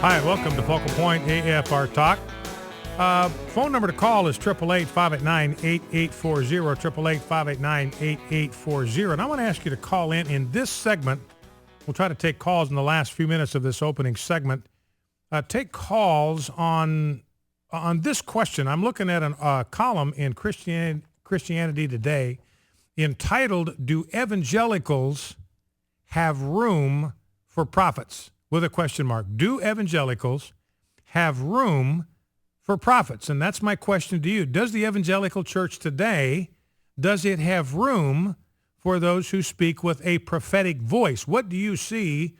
Hi, welcome to Focal Point AFR Talk. Phone number to call is 888-589-8840, 888-589-8840. And I want to ask you to call in this segment. We'll try to take calls in the last few minutes of this opening segment. Take calls on this question. I'm looking at a column in Christianity Today entitled, "Do Evangelicals Have Room for Prophets?" with a question mark. Do evangelicals have room for prophets? And that's my question to you. Does the evangelical church today, does it have room for those who speak with a prophetic voice? What do you see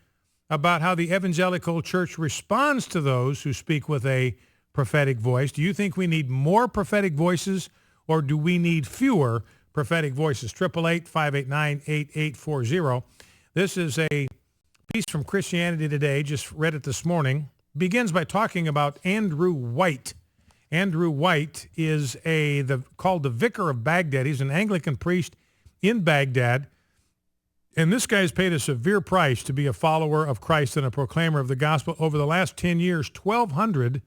about how the evangelical church responds to those who speak with a prophetic voice? Do you think we need more prophetic voices, or do we need fewer prophetic voices? 888-589-8840. This is a piece from Christianity Today, just read it this morning, begins by talking about Andrew White. Andrew White is called the Vicar of Baghdad. He's an Anglican priest in Baghdad, and this guy has paid a severe price to be a follower of Christ and a proclaimer of the gospel. Over the last 10 years, 1,200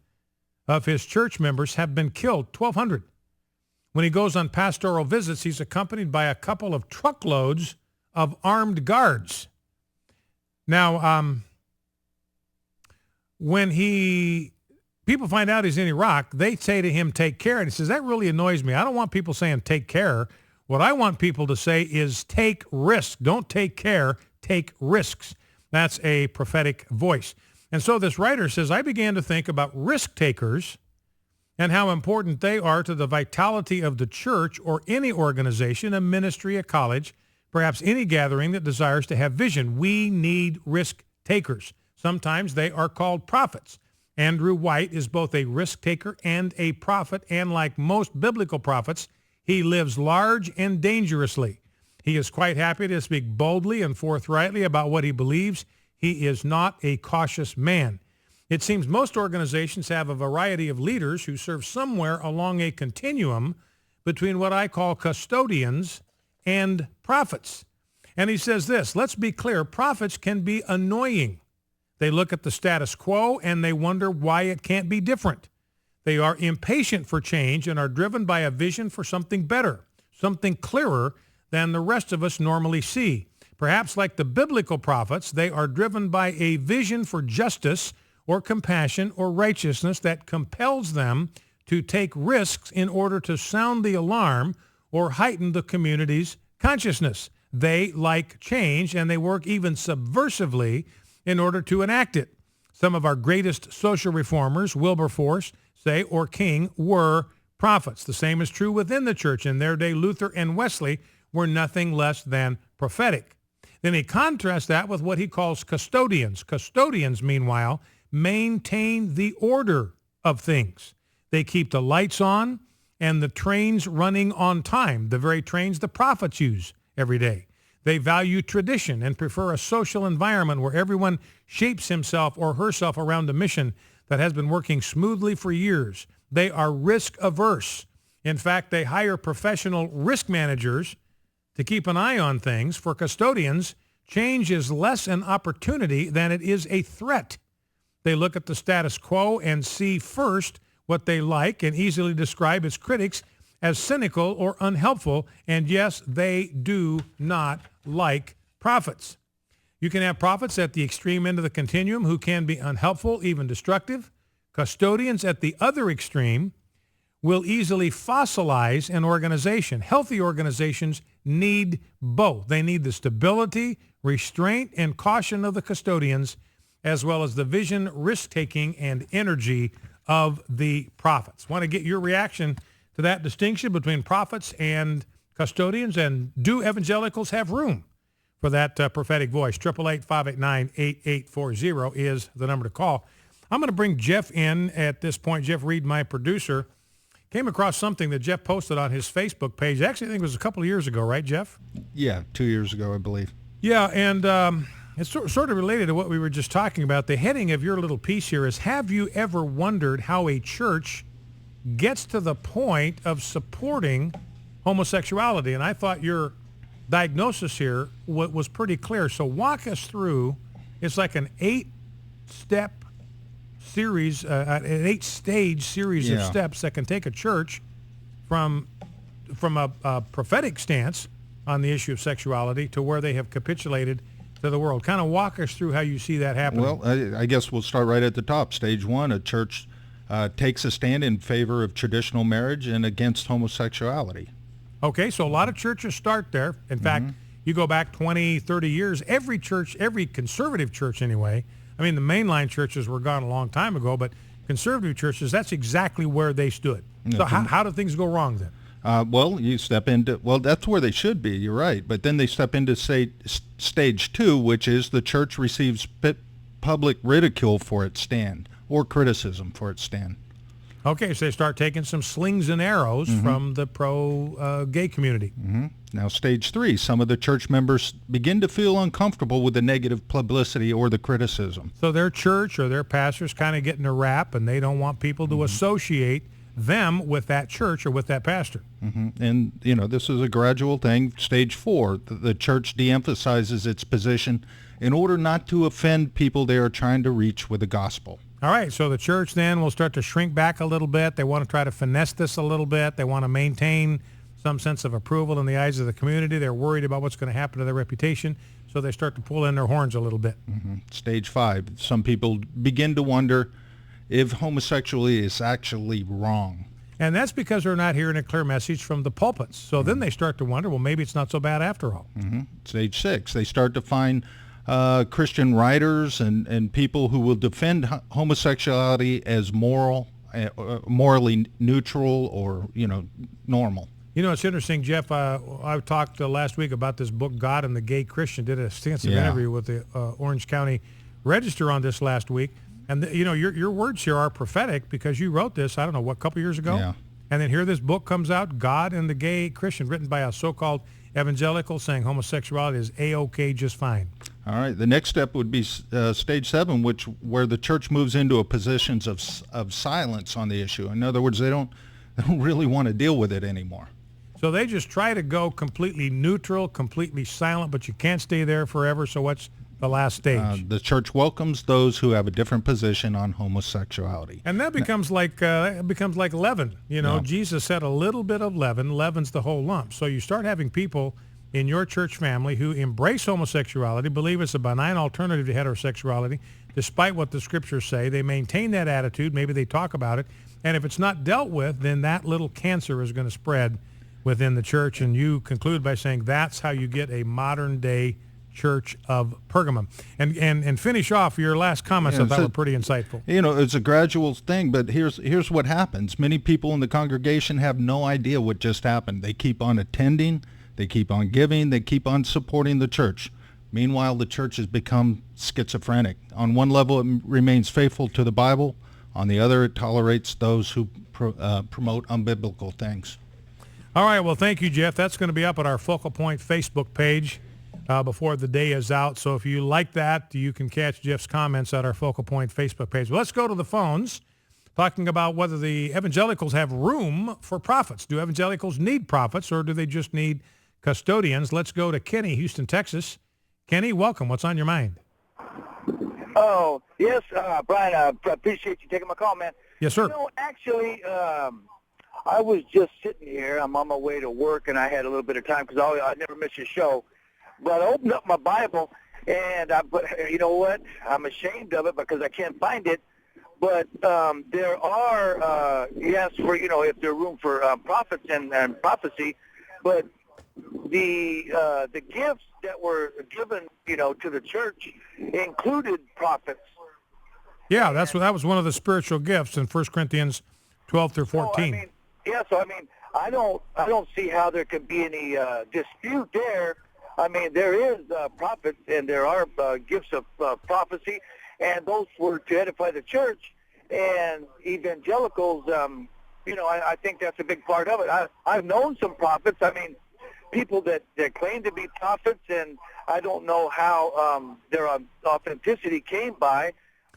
of his church members have been killed, 1,200. When he goes on pastoral visits, he's accompanied by a couple of truckloads of armed guards. Now, when people find out he's in Iraq, they say to him, "Take care." And he says, "That really annoys me. I don't want people saying take care. What I want people to say is take risks. Don't take care, take risks." That's a prophetic voice. And so this writer says, I began to think about risk takers and how important they are to the vitality of the church or any organization, a ministry, a college, perhaps any gathering that desires to have vision. We need risk takers. Sometimes they are called prophets. Andrew White is both a risk taker and a prophet, and like most biblical prophets, he lives large and dangerously. He is quite happy to speak boldly and forthrightly about what he believes. He is not a cautious man. It seems most organizations have a variety of leaders who serve somewhere along a continuum between what I call custodians and prophets. And he says this, let's be clear, prophets can be annoying. They look at the status quo and they wonder why it can't be different. They are impatient for change and are driven by a vision for something better, something clearer than the rest of us normally see. Perhaps like the biblical prophets, they are driven by a vision for justice or compassion or righteousness that compels them to take risks in order to sound the alarm or heighten the community's consciousness. They like change, and they work even subversively in order to enact it. Some of our greatest social reformers, Wilberforce, or King, were prophets. The same is true within the church. In their day, Luther and Wesley were nothing less than prophetic. Then he contrasts that with what he calls custodians. Custodians, meanwhile, maintain the order of things. They keep the lights on and the trains running on time, the very trains the prophets use every day. They value tradition and prefer a social environment where everyone shapes himself or herself around a mission that has been working smoothly for years. They are risk averse. In fact, they hire professional risk managers to keep an eye on things. For custodians, change is less an opportunity than it is a threat. They look at the status quo and see first what they like and easily describe its critics as cynical or unhelpful. And yes, they do not like prophets. You can have prophets at the extreme end of the continuum who can be unhelpful, even destructive. Custodians at the other extreme will easily fossilize an organization. Healthy organizations need both. They need the stability, restraint, and caution of the custodians, as well as the vision, risk-taking, and energy of the prophets. Want to get your reaction to that distinction between prophets and custodians, and do evangelicals have room for that prophetic voice? 888-589-8840 is the number to call. I'm going to bring Jeff in at this point. Jeff Reed, my producer, came across something that Jeff posted on his Facebook page. Actually, I think it was a couple of years ago, right, Jeff? Yeah, 2 years ago, I believe. Yeah, and it's sort of related to what we were just talking about. The heading of your little piece here is, have you ever wondered how a church gets to the point of supporting homosexuality? And I thought your diagnosis here was pretty clear. So walk us through. It's like an 8-step series, an 8-stage series of steps that can take a church from a prophetic stance on the issue of sexuality to where they have capitulated to the world. Kind of walk us through how you see that happening. Well, I guess we'll start right at the top. Stage one, a church takes a stand in favor of traditional marriage and against homosexuality. Okay, so a lot of churches start there. In fact, you go back 20, 30 years, every church, every conservative church anyway, I mean, the mainline churches were gone a long time ago, but conservative churches, that's exactly where they stood. So how do things go wrong then? Well, you step into, that's where they should be, you're right. But then they step into stage two, which is the church receives public ridicule for its stand or criticism for its stand. Okay, so they start taking some slings and arrows from the pro-gay community. Now, stage three, some of the church members begin to feel uncomfortable with the negative publicity or the criticism. So their church or their pastor's kind of getting a rap, and they don't want people to associate them with that church or with that pastor. And, this is a gradual thing. Stage four, the church de-emphasizes its position in order not to offend people they are trying to reach with the gospel. All right, so the church then will start to shrink back a little bit. They want to try to finesse this a little bit. They want to maintain some sense of approval in the eyes of the community. They're worried about what's going to happen to their reputation, so they start to pull in their horns a little bit. Stage five, some people begin to wonder if homosexuality is actually wrong. And that's because they're not hearing a clear message from the pulpits. So then they start to wonder, well, maybe it's not so bad after all. Stage six, they start to find Christian writers and people who will defend homosexuality as morally neutral or, normal. It's interesting, Jeff. I talked last week about this book, God and the Gay Christian. Did an extensive interview with the Orange County Register on this last week. And, your words here are prophetic because you wrote this, I don't know, a couple years ago? Yeah. And then here this book comes out, God and the Gay Christian, written by a so-called evangelical saying homosexuality is A-OK just fine. All right. The next step would be stage seven, where the church moves into a positions of silence on the issue. In other words, they don't really want to deal with it anymore. So they just try to go completely neutral, completely silent, but you can't stay there forever. So what's the last stage? The church welcomes those who have a different position on homosexuality. And that becomes like leaven. Jesus said a little bit of leaven leavens the whole lump. So you start having people in your church family who embrace homosexuality, believe it's a benign alternative to heterosexuality, despite what the scriptures say. They maintain that attitude. Maybe they talk about it. And if it's not dealt with, then that little cancer is going to spread within the church. And you conclude by saying that's how you get a modern-day Church of Pergamum. And finish off your last comments. I thought were pretty insightful. It's a gradual thing, but here's what happens. Many people in the congregation have no idea what just happened. They keep on attending, they keep on giving, they keep on supporting the church. Meanwhile, the church has become schizophrenic. On one level, it remains faithful to the Bible. On the other, it tolerates those who promote unbiblical things. All right. Well, thank you, Jeff. That's going to be up at our Focal Point Facebook page before the day is out. So if you like that, you can catch Jeff's comments at our Focal Point Facebook page. Well, let's go to the phones, talking about whether the evangelicals have room for prophets. Do evangelicals need prophets, or do they just need custodians? Let's go to Kenny, Houston, Texas. Kenny, welcome. What's on your mind? Oh, yes, Brian, I appreciate you taking my call, man. Yes, sir. Actually, I was just sitting here. I'm on my way to work, and I had a little bit of time because I never miss your show. But I opened up my Bible, and but you know what? I'm ashamed of it because I can't find it. But there are, yes, for if there's room for prophets and prophecy, but the gifts that were given, to the church included prophets. Yeah, that was one of the spiritual gifts in 1 Corinthians 12 through 14. I don't see how there could be any dispute there. I mean, there is prophets and there are gifts of prophecy, and those were to edify the church. And evangelicals, I think that's a big part of it. I've known some prophets. I mean, people that claim to be prophets, and I don't know how their authenticity came by.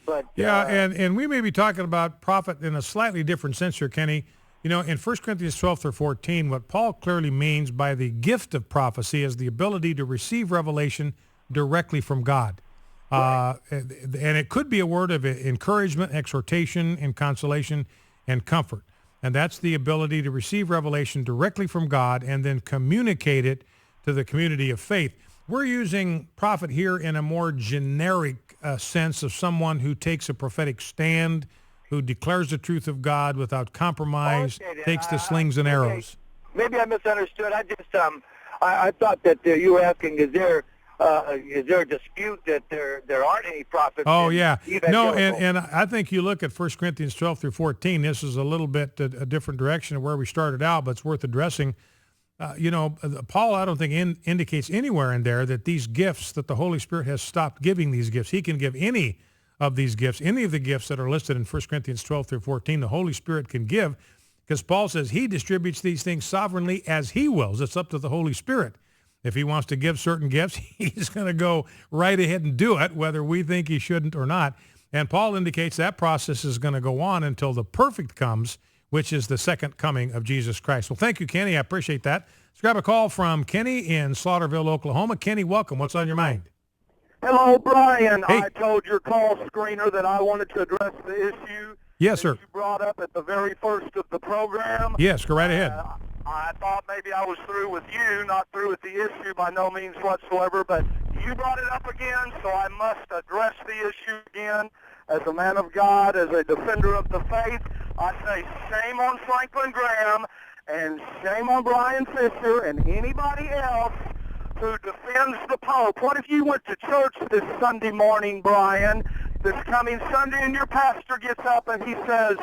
But yeah, and we may be talking about prophet in a slightly different sense here, Kenny. In 1 Corinthians 12 through 14, what Paul clearly means by the gift of prophecy is the ability to receive revelation directly from God. And it could be a word of encouragement, exhortation, and consolation and comfort. And that's the ability to receive revelation directly from God and then communicate it to the community of faith. We're using prophet here in a more generic sense of someone who takes a prophetic stand, who declares the truth of God without compromise, takes the slings and arrows. Maybe I misunderstood. I just I thought that you were asking, is there a dispute that there aren't any prophets? Oh, yeah. No, and I think you look at 1 Corinthians 12 through 14. This is a little bit a different direction of where we started out, but it's worth addressing. Paul, I don't think indicates anywhere in there that these gifts, that the Holy Spirit has stopped giving these gifts. He can give any of these gifts, any of the gifts that are listed in 1 Corinthians 12 through 14, the Holy Spirit can give, because Paul says he distributes these things sovereignly as he wills. It's up to the Holy Spirit. If he wants to give certain gifts, he's going to go right ahead and do it, whether we think he shouldn't or not. And Paul indicates that process is going to go on until the perfect comes, which is the second coming of Jesus Christ. Well, thank you, Kenny. I appreciate that. Let's grab a call from Kenny in Slaughterville, Oklahoma. Kenny, welcome. What's on your mind? Hello, Brian. Hey. I told your call screener that I wanted to address the issue Yes, sir. that you brought up at the very first of the program. Yes, go right ahead. I thought maybe I was through with you, not through with the issue by no means whatsoever, but you brought it up again, so I must address the issue again. As a man of God, as a defender of the faith, I say shame on Franklin Graham and shame on Brian Fisher and anybody else who defends the Pope. What if you went to church this Sunday morning, Brian, this coming Sunday, and your pastor gets up and he says,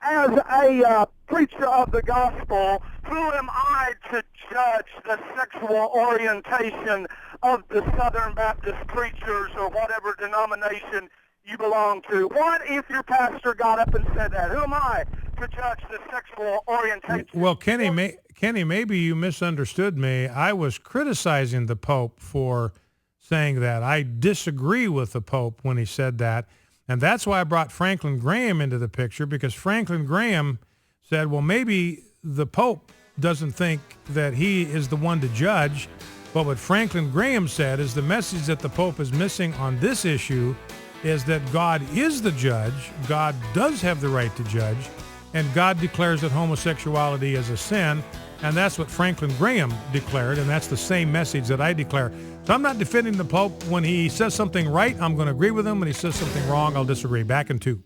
as a preacher of the gospel, who am I to judge the sexual orientation of the Southern Baptist preachers or whatever denomination you belong to? What if your pastor got up and said that? Who am I to judge the sexual orientation? Well, Kenny, maybe you misunderstood me. I was criticizing the Pope for saying that. I disagree with the Pope when he said that. And that's why I brought Franklin Graham into the picture, because Franklin Graham said, well, maybe the Pope doesn't think that he is the one to judge. But what Franklin Graham said is the message that the Pope is missing on this issue is that God is the judge. God does have the right to judge. And God declares that homosexuality is a sin. And that's what Franklin Graham declared. And that's the same message that I declare. So I'm not defending the Pope. When he says something right, I'm going to agree with him. When he says something wrong, I'll disagree. Back in 2.